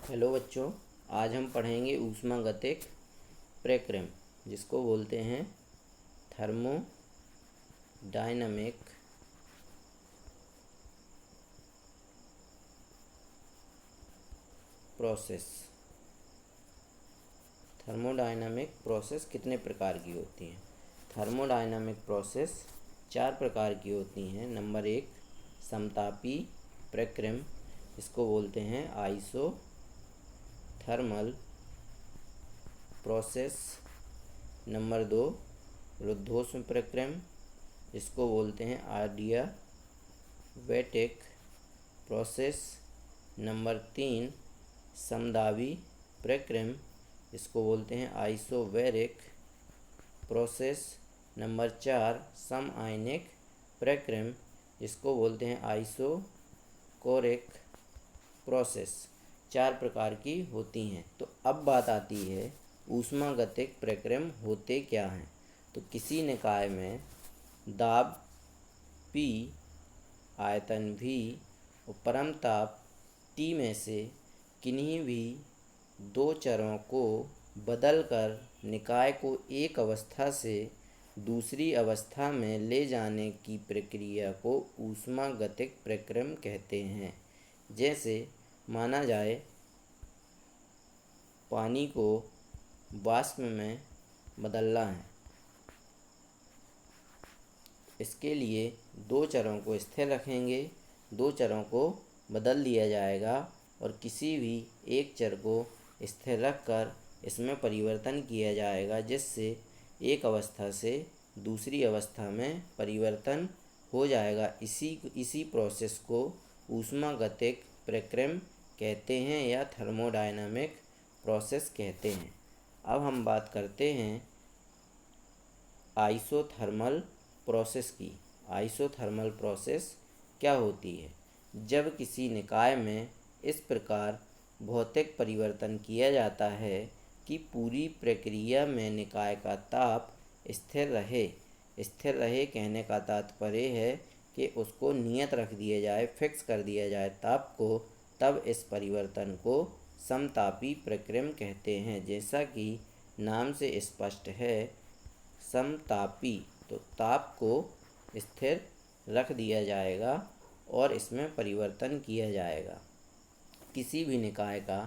Hello बच्चों, आज हम पढ़ेंगे ऊष्मागतिक प्रक्रम जिसको बोलते हैं थर्मोडायनामिक प्रोसेस। थर्मोडायनामिक प्रोसेस कितने प्रकार की होती हैं? थर्मोडायनामिक प्रोसेस 4 प्रकार की होती हैं। नंबर 1 समतापी प्रक्रम, इसको बोलते हैं आइसोथर्मल प्रोसेस। नंबर 2 रुद्धोष्म प्रक्रम, इसको बोलते हैं आडियाबैटिक प्रोसेस। नंबर 3 समदाबी प्रक्रम, इसको बोलते हैं आइसोबैरिक प्रोसेस। नंबर 4 समआयनिक प्रक्रम, इसको बोलते हैं आइसोकोरिक प्रोसेस। 4 प्रकार की होती हैं। तो अब बात आती है ऊष्मागतिक प्रक्रम होते क्या हैं। तो किसी निकाय में दाब P, आयतन V और परम ताप T में से किन्हीं भी दो चरों को बदलकर निकाय को एक अवस्था से दूसरी अवस्था में ले जाने की प्रक्रिया को ऊष्मागतिक प्रक्रम कहते हैं। जैसे माना जाए पानी को वाष्प में बदलना है, इसके लिए दो चरों को स्थिर रखेंगे, दो चरों को बदल दिया जाएगा और किसी भी एक चर को स्थिर रखकर इसमें परिवर्तन किया जाएगा, जिससे एक अवस्था से दूसरी अवस्था में परिवर्तन हो जाएगा। इसी प्रोसेस को ऊष्मागतिक प्रक्रम कहते हैं या थर्मोडायनामिक प्रोसेस कहते हैं। अब हम बात करते हैं आइसोथर्मल प्रोसेस की। आइसोथर्मल प्रोसेस क्या होती है? जब किसी निकाय में इस प्रकार भौतिक परिवर्तन किया जाता है कि पूरी प्रक्रिया में निकाय का ताप स्थिर रहे। स्थिर रहे कहने का तात्पर्य है कि उसको नियत रख दिया जाए, फिक्स कर दिया जाए ताप को, तब इस परिवर्तन को समतापी प्रक्रम कहते हैं। जैसा कि नाम से स्पष्ट है, समतापी, तो ताप को स्थिर रख दिया जाएगा और इसमें परिवर्तन किया जाएगा। किसी भी निकाय का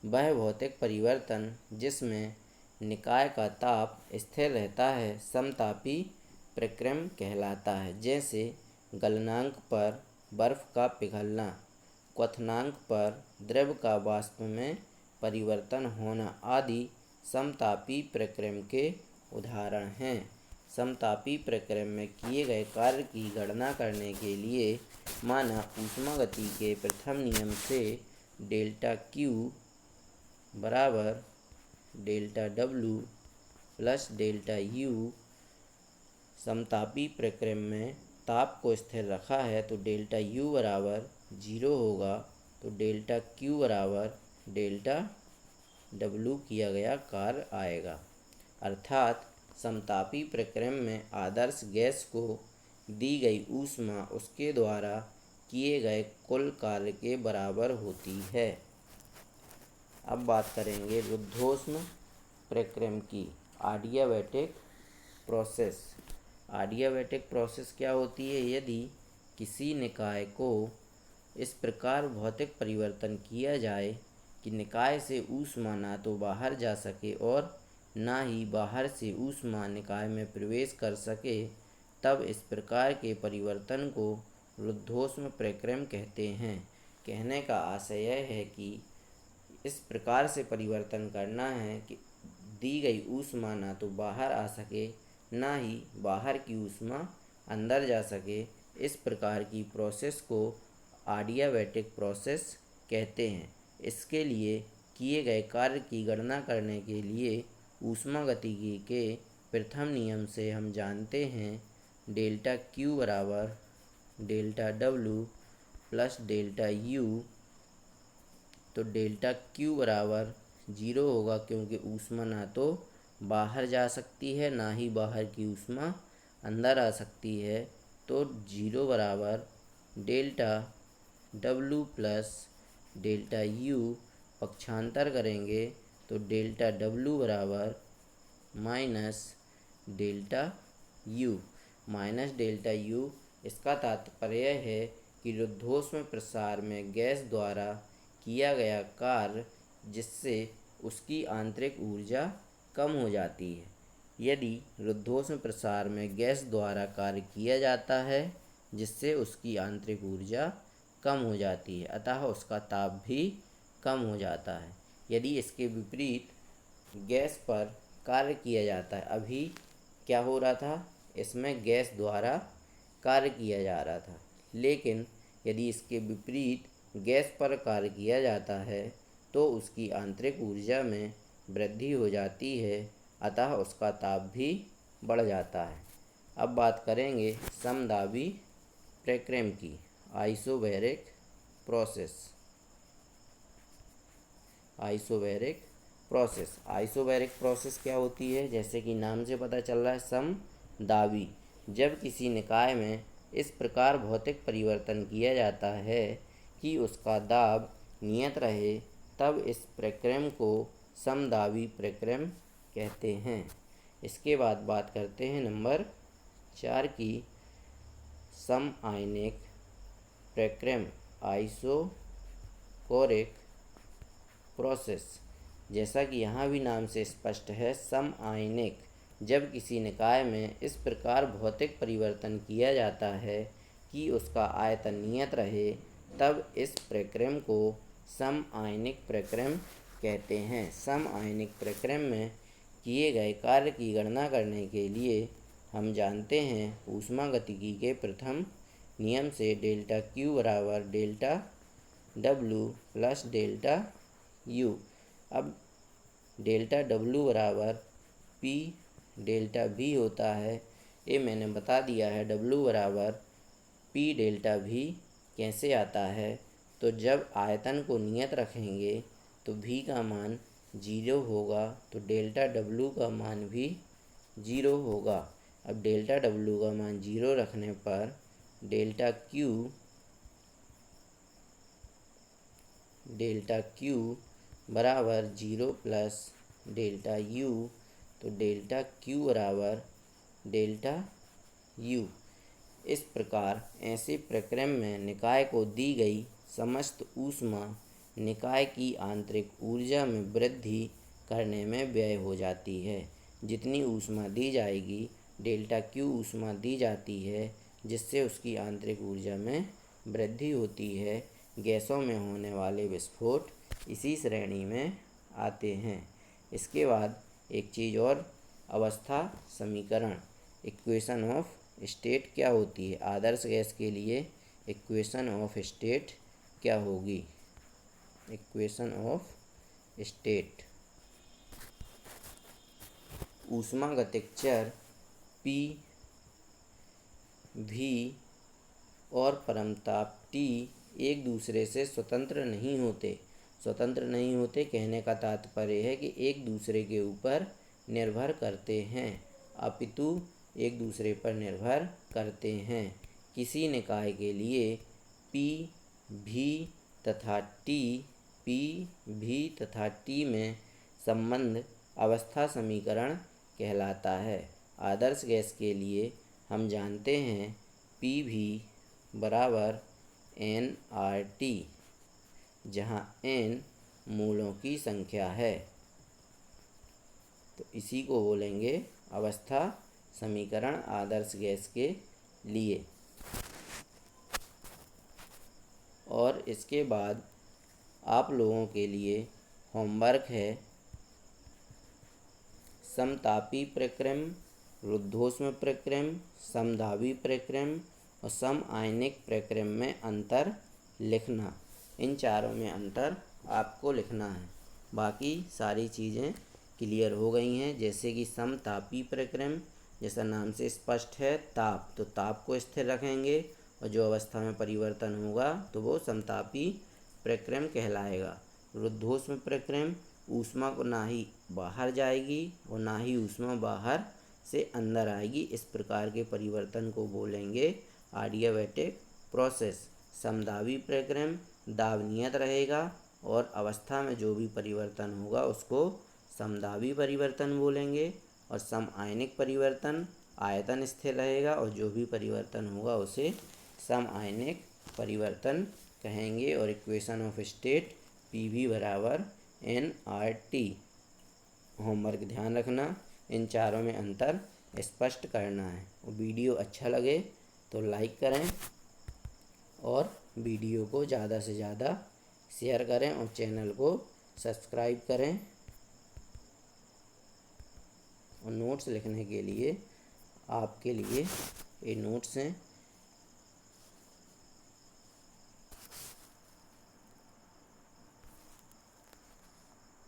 वह भौतिक परिवर्तन जिसमें निकाय का ताप स्थिर रहता है समतापी प्रक्रम कहलाता है। जैसे गलनांक पर बर्फ का पिघलना, क्वथनांक पर द्रव का वाष्प में परिवर्तन होना आदि समतापी प्रक्रम के उदाहरण हैं। समतापी प्रक्रम में किए गए कार्य की गणना करने के लिए माना ऊष्मागति के प्रथम नियम से डेल्टा Q बराबर delta W plus delta U। समतापी प्रक्रम में ताप को स्थिर रखा है तो डेल्टा U बराबर 0 होगा, तो डेल्टा Q बराबर डेल्टा W किया गया कार्य आएगा। अर्थात समतापी प्रक्रम में आदर्श गैस को दी गई ऊष्मा उसके द्वारा किए गए कुल कार्य के बराबर होती है। अब बात करेंगे रुद्धोष्म प्रक्रम की, आडियाबैटिक प्रोसेस। आडियाबैटिक प्रोसेस क्या होती है? यदि किसी निकाय को इस प्रकार भौतिक परिवर्तन किया जाए कि निकाय से ऊष्मा ना तो बाहर जा सके और ना ही बाहर से ऊष्मा निकाय में प्रवेश कर सके, तब इस प्रकार के परिवर्तन को रुद्धोष्म प्रक्रम कहते हैं। कहने का आशय यह है कि इस प्रकार से परिवर्तन करना है कि दी गई ऊष्मा ना तो बाहर आ सके, ना ही बाहर की ऊष्मा अंदर जा सके। इस प्रकार की प्रोसेस को आडियाबैटिक प्रोसेस कहते हैं। इसके लिए किए गए कार्य की गणना करने के लिए ऊष्मागतिकी के प्रथम नियम से हम जानते हैं डेल्टा Q बराबर delta W plus delta U। तो डेल्टा Q बराबर 0 होगा क्योंकि ऊष्मा ना तो बाहर जा सकती है, ना ही बाहर की ऊष्मा अंदर आ सकती है। तो 0 बराबर delta W plus delta U पक्षांतर करेंगे तो डेल्टा डब्लू बराबर minus delta U. Minus delta U इसका तात्पर्य है कि रुद्धोष्म प्रसार में गैस द्वारा किया गया कार्य जिससे उसकी आंतरिक ऊर्जा कम हो जाती है। यदि रुद्धोष्म प्रसार में गैस द्वारा कार्य किया जाता है जिससे उसकी आंतरिक ऊर्जा कम हो जाती है, अतः उसका ताप भी कम हो जाता है। यदि इसके विपरीत गैस पर कार्य किया जाता है, अभी क्या हो रहा था, इसमें गैस द्वारा कार्य किया जा रहा था, लेकिन यदि इसके विपरीत गैस पर कार्य किया जाता है तो उसकी आंतरिक ऊर्जा में वृद्धि हो जाती है, अतः उसका ताप भी बढ़ जाता है। अब बात करेंगे समदाबी प्रक्रम की, आइसोबैरिक प्रोसेस। आइसोबैरिक प्रोसेस क्या होती है? जैसे कि नाम से पता चल रहा है, समदाबी। जब किसी निकाय में इस प्रकार भौतिक परिवर्तन किया जाता है कि उसका दाब नियत रहे, तब इस प्रक्रम को समदाबी प्रक्रम कहते हैं। इसके बाद बात करते हैं नंबर 4 की, समआयनिक प्रक्रम, आइसोकोरिक प्रोसेस। जैसा कि यहाँ भी नाम से स्पष्ट है, समआयनिक। जब किसी निकाय में इस प्रकार भौतिक परिवर्तन किया जाता है कि उसका आयतन नियत रहे, तब इस प्रक्रम को समआयनिक प्रक्रम कहते हैं। समआयनिक प्रक्रम में किए गए कार्य की गणना करने के लिए हम जानते हैं ऊष्मागतिकी के प्रथम नियम से डेल्टा क्यू बराबर delta W plus delta U. अब डेल्टा डब्लू बराबर पी डेल्टा वी होता है, ये मैंने बता दिया है। डब्लू बराबर पी डेल्टा वी कैसे आता है? तो जब आयतन को नियत रखेंगे तो वी का मान 0 होगा, तो डेल्टा डब्लू का मान भी 0 होगा। अब डेल्टा डब्लू का मान 0 रखने पर डेल्टा क्यू बराबर 0 प्लस डेल्टा यू, तो डेल्टा क्यू बराबर डेल्टा यू। इस प्रकार ऐसे प्रक्रम में निकाय को दी गई समस्त ऊष्मा निकाय की आंतरिक ऊर्जा में वृद्धि करने में व्यय हो जाती है। जितनी ऊष्मा दी जाएगी, डेल्टा क्यू ऊष्मा दी जाती है, जिससे उसकी आंतरिक ऊर्जा में वृद्धि होती है। गैसों में होने वाले विस्फोट इसी श्रेणी में आते हैं। इसके बाद एक चीज़ और, अवस्था समीकरण, इक्वेशन ऑफ स्टेट क्या होती है? आदर्श गैस के लिए इक्वेशन ऑफ स्टेट क्या होगी? इक्वेशन ऑफ स्टेट, ऊष्मागतिक चर P, V और परमताप T एक दूसरे से स्वतंत्र नहीं होते। कहने का तात्पर्य है कि एक दूसरे के ऊपर निर्भर करते हैं, अपितु एक दूसरे पर निर्भर करते हैं। किसी निकाय के लिए P, V तथा T में संबंध अवस्था समीकरण कहलाता है। आदर्श गैस के लिए हम जानते हैं PV बराबर nRT, जहाँ n मोलों की संख्या है, तो इसी को बोलेंगे अवस्था समीकरण आदर्श गैस के लिए। और इसके बाद आप लोगों के लिए होमवर्क है, समतापी प्रक्रम, रुद्धोष्म प्रक्रम, समदाबी प्रक्रम और समआयनिक प्रक्रम में अंतर लिखना। इन चारों में अंतर आपको लिखना है। बाकी सारी चीज़ें क्लियर हो गई हैं। जैसे कि समतापी प्रक्रम, जैसा नाम से स्पष्ट है, ताप, तो ताप को स्थिर रखेंगे और जो अवस्था में परिवर्तन होगा तो वो समतापी प्रक्रम कहलाएगा। रुद्धोष्म प्रक्रम, ऊष्मा को ना ही बाहर जाएगी और ना ही ऊष्मा बाहर से अंदर आएगी, इस प्रकार के परिवर्तन को बोलेंगे एडियाबैटिक प्रोसेस। समदाबी प्रक्रम, दाब नियत रहेगा और अवस्था में जो भी परिवर्तन होगा उसको समदाबी परिवर्तन बोलेंगे। और समआयनिक परिवर्तन आयतन स्थिर रहेगा, और जो भी परिवर्तन होगा उसे समआयनिक परिवर्तन कहेंगे। और इक्वेशन ऑफ स्टेट PV बराबर nRT। होमवर्क ध्यान रखना, इन चारों में अंतर स्पष्ट करना है। और वीडियो अच्छा लगे तो लाइक करें और वीडियो को ज़्यादा से ज़्यादा शेयर करें और चैनल को सब्सक्राइब करें। और नोट्स लिखने के लिए आपके लिए ये नोट्स हैं।